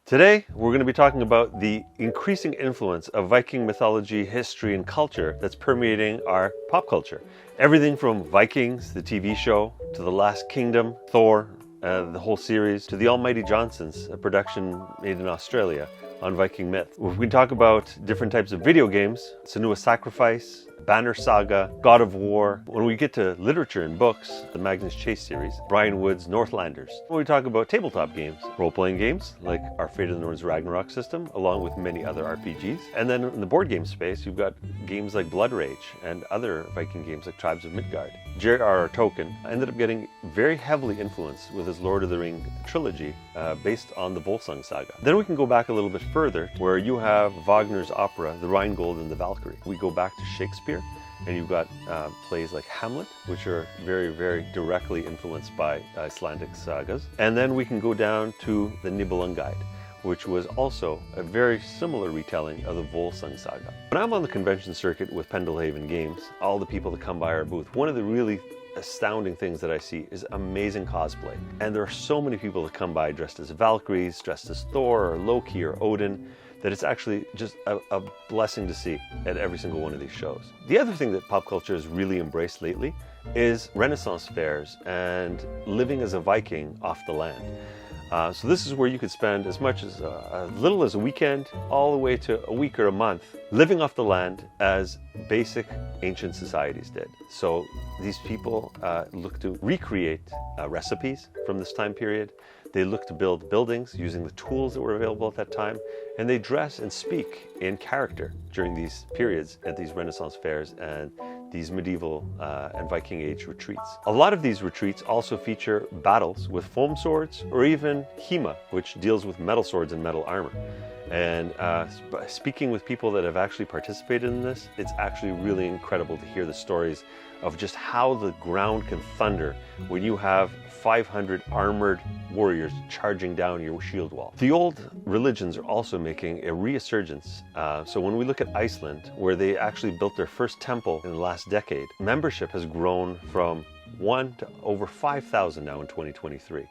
Today, we're going to be talking about the increasing influence of Viking mythology, history, and culture that's permeating our pop culture. Everything from Vikings, the TV show, to The Last Kingdom, Thor, the whole series, to The Almighty Johnsons, a production made in Australia on Viking myth. We talk about different types of video games, Senua's Sacrifice, Banner Saga, God of War. When we get to literature and books, the Magnus Chase series, Brian Wood's Northlanders. When we talk about tabletop games, role-playing games like our Fate of the Norns Ragnarok system, along with many other RPGs. And then in the board game space, you've got games like Blood Rage and other Viking games like Tribes of Midgard. J.R.R. Tolkien ended up getting very heavily influenced with his Lord of the Ring trilogy based on the Volsung saga. Then we can go back a little bit further where you have Wagner's opera, The Rheingold and the Valkyrie. We go back to Shakespeare, and you've got plays like Hamlet, which are very, very directly influenced by Icelandic sagas. And then we can go down to the Nibelungenlied, which was also a very similar retelling of the Volsung saga. When I'm on the convention circuit with Pendelhaven Games, all the people that come by our booth, one of the really astounding things that I see is amazing cosplay. And there are so many people that come by dressed as Valkyries, dressed as Thor or Loki or Odin, that it's actually just a blessing to see at every single one of these shows. The other thing that pop culture has really embraced lately is Renaissance fairs and living as a Viking off the land. So this is where you could spend as much as little as a weekend, all the way to a week or a month, living off the land as basic ancient societies did. So these people look to recreate recipes from this time period. They look to build buildings using the tools that were available at that time, and they dress and speak in character during these periods at these Renaissance fairs and these medieval and Viking age retreats. A lot of these retreats also feature battles with foam swords or even HEMA, which deals with metal swords and metal armor. And speaking with people that have actually participated in this, it's actually really incredible to hear the stories of just how the ground can thunder when you have 500 armored warriors charging down your shield wall. The old religions are also making a resurgence. So when we look at Iceland, where they actually built their first temple in the last decade, membership has grown from 1 to over 5,000 now in 2023.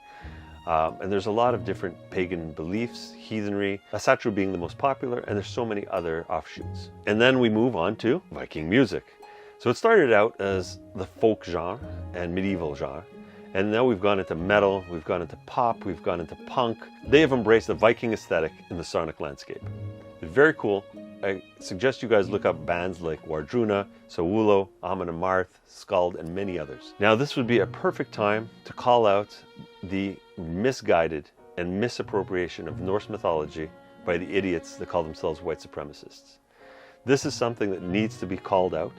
And there's a lot of different pagan beliefs, heathenry, Asatru being the most popular, and there's so many other offshoots. And then we move on to Viking music. So it started out as the folk genre and medieval genre, and now we've gone into metal, we've gone into pop, we've gone into punk. They have embraced the Viking aesthetic in the sonic landscape. It's very cool. I suggest you guys look up bands like Wardruna, Sawulo, Amon Amarth, Skald, and many others. Now this would be a perfect time to call out the misguided and misappropriation of Norse mythology by the idiots that call themselves white supremacists. This is something that needs to be called out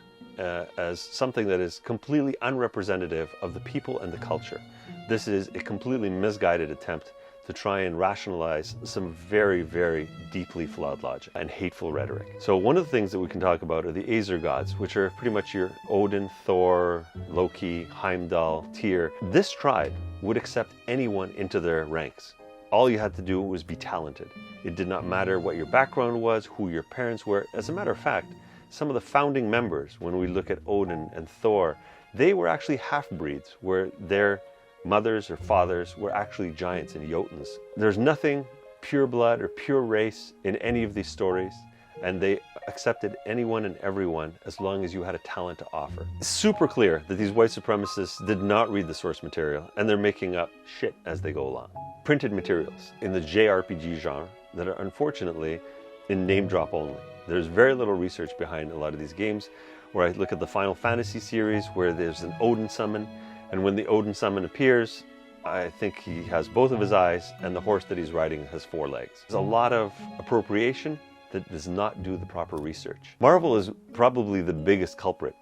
as something that is completely unrepresentative of the people and the culture. This is a completely misguided attempt to try and rationalize some very, very deeply flawed logic and hateful rhetoric. So one of the things that we can talk about are the Aesir gods, which are pretty much your Odin, Thor, Loki, Heimdall, Tyr. This tribe would accept anyone into their ranks. All you had to do was be talented. It did not matter what your background was, who your parents were. As a matter of fact, some of the founding members, when we look at Odin and Thor, they were actually half-breeds, where their mothers or fathers were actually giants and Jotuns. There's nothing pure blood or pure race in any of these stories, and they accepted anyone and everyone as long as you had a talent to offer. It's super clear that these white supremacists did not read the source material, and they're making up shit as they go along. Printed materials in the JRPG genre that are unfortunately in name drop only. There's very little research behind a lot of these games, where I look at the Final Fantasy series where there's an Odin summon, and when the Odin summon appears, I think he has both of his eyes, and the horse that he's riding has 4 legs. There's a lot of appropriation that does not do the proper research. Marvel is probably the biggest culprit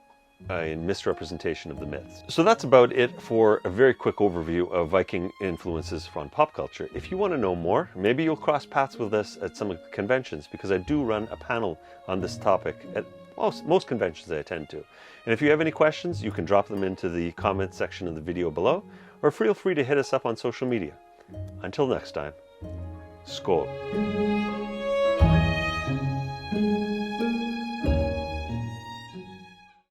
in misrepresentation of the myths. So that's about it for a very quick overview of Viking influences from pop culture. If you want to know more, maybe you'll cross paths with us at some of the conventions, because I do run a panel on this topic at most conventions I attend to. And if you have any questions, you can drop them into the comment section of the video below, or feel free to hit us up on social media. Until next time, skål.